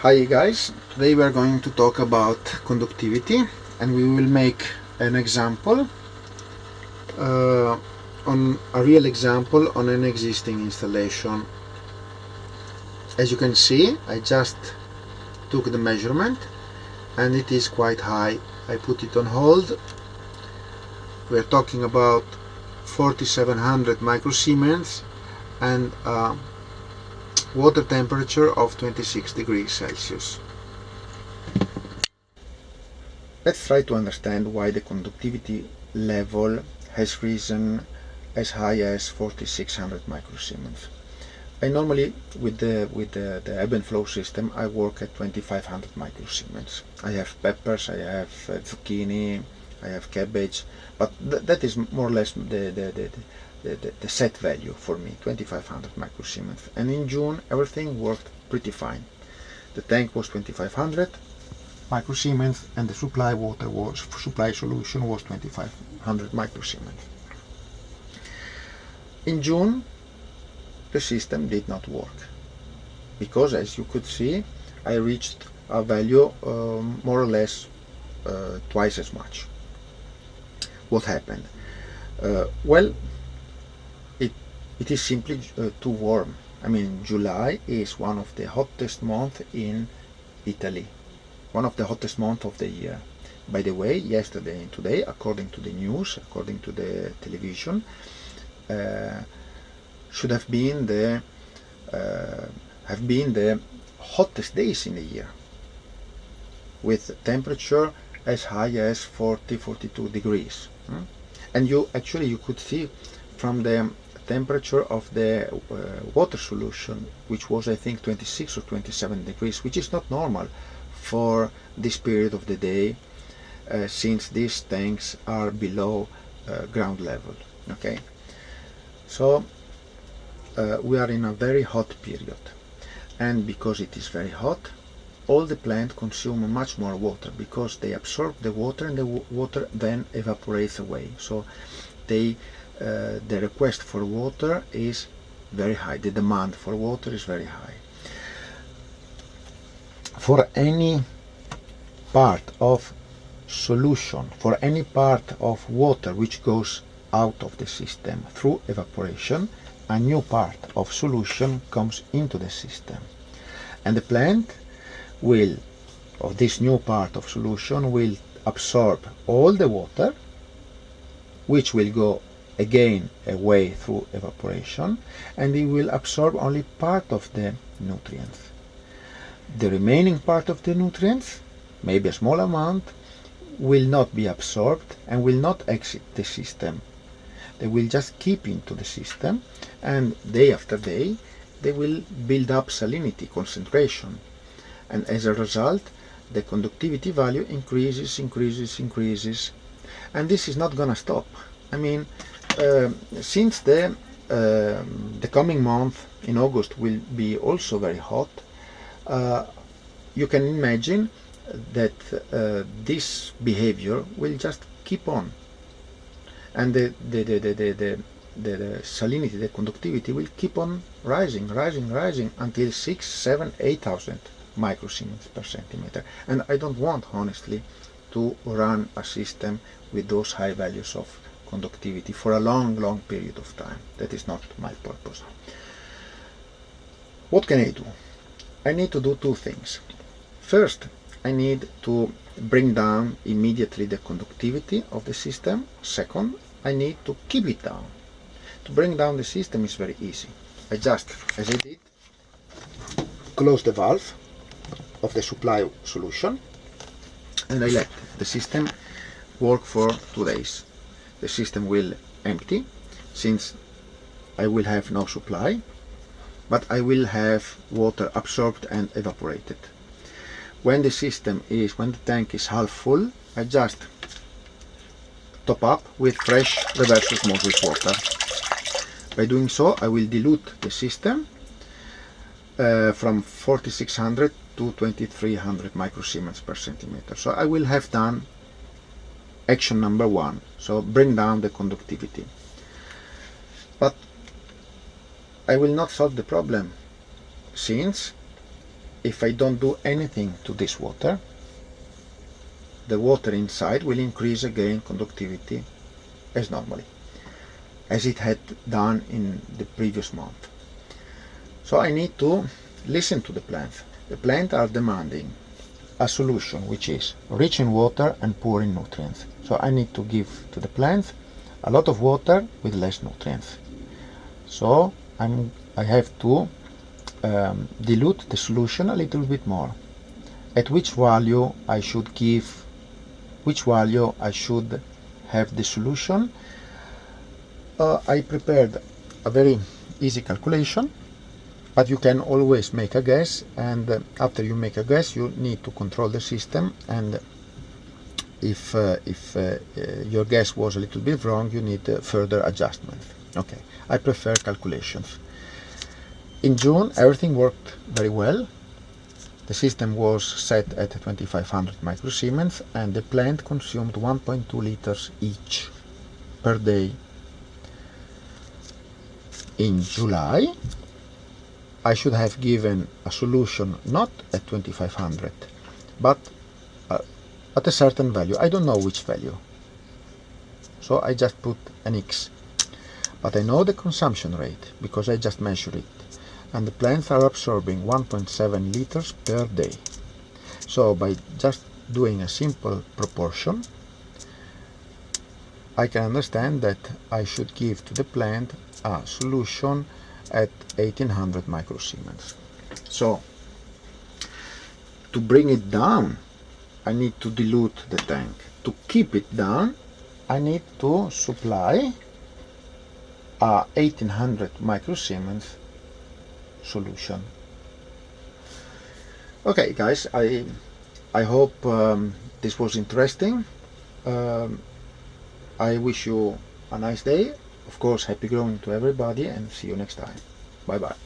Hi guys, today we are going to talk about conductivity and we will make an example on a real example on an existing installation. As you can see, I just took the measurement and it is quite high. I put it on hold. We are talking about 4700 microsiemens and water temperature of 26 degrees Celsius. Let's try to understand why the conductivity level has risen as high as 4600 microsiemens. I normally, with the ebb and flow system, I work at 2500 microsiemens. I have peppers, I have zucchini, I have cabbage, but that is more or less the set value for me, 2500 microsiemens. And in June everything worked pretty fine. The tank was 2500 microsiemens and the supply solution was 2500 microsiemens. In June the system did not work because, as you could see, I reached a value more or less twice as much. What happened? Well, it is simply too warm. I mean, July is one of the hottest months in Italy, one of the hottest months of the year. By the way, yesterday and today, according to the news, according to the television, should have been the hottest days in the year, with temperature as high as 40-42 degrees. And you could see from the temperature of the water solution, which was I think 26 or 27 degrees, which is not normal for this period of the day, since these tanks are below ground level. Okay, so we are in a very hot period, and because it is very hot, all the plants consume much more water because they absorb the water and the water then evaporates away. So the request for water is very high, the demand for water is very high. For any part of solution, for any part of water which goes out of the system through evaporation, a new part of solution comes into the system, and the plant will, of this new part of solution, will absorb all the water, which will go again away through evaporation, and it will absorb only part of the nutrients. The remaining part of the nutrients, maybe a small amount, will not be absorbed and will not exit the system. They will just keep into the system, and day after day they will build up salinity concentration, and as a result the conductivity value increases, and this is not gonna stop. I mean, since the coming month in August will be also very hot, you can imagine that this behavior will just keep on, and the salinity, the conductivity will keep on rising until 6, 7, 8,000 microsiemens per centimeter. And I don't want, honestly, to run a system with those high values of conductivity for a long period of time. That is not my purpose. What can I do? I need to do two things. First, I need to bring down immediately the conductivity of the system. Second, I need to keep it down. To bring down the system is very easy. I just, as I did, close the valve of the supply solution and I let the system work for 2 days. The system will empty, since I will have no supply, but I will have water absorbed and evaporated. When the tank is half full, I just top up with fresh reverse osmosis water. By doing so, I will dilute the system from 4600 to 2300 microsiemens per centimeter. So I will have done action number one, so bring down the conductivity. But I will not solve the problem, since if I don't do anything to this water, the water inside will increase again conductivity as normally, as it had done in the previous month. So I need to listen to the plant. The plants are demanding a solution which is rich in water and poor in nutrients. So I need to give to the plant a lot of water with less nutrients. So I have to dilute the solution a little bit more. At which value I should have the solution? I prepared a very easy calculation, but you can always make a guess, and after you make a guess you need to control the system, and if your guess was a little bit wrong, you need further adjustment. Okay, I prefer calculations. In June everything worked very well. The system was set at 2500 microsiemens and the plant consumed 1.2 liters each per day. In July I should have given a solution not at 2500 but at a certain value. I don't know which value, so I just put an X. But I know the consumption rate because I just measured it, and the plants are absorbing 1.7 liters per day. So by just doing a simple proportion, I can understand that I should give to the plant a solution at 1800 microsiemens. So to bring it down, I need to dilute the tank. To keep it down, I need to supply a 1800 microsiemens solution. Okay guys, I hope this was interesting. I wish you a nice day. Of course, happy growing to everybody, and see you next time. Bye bye.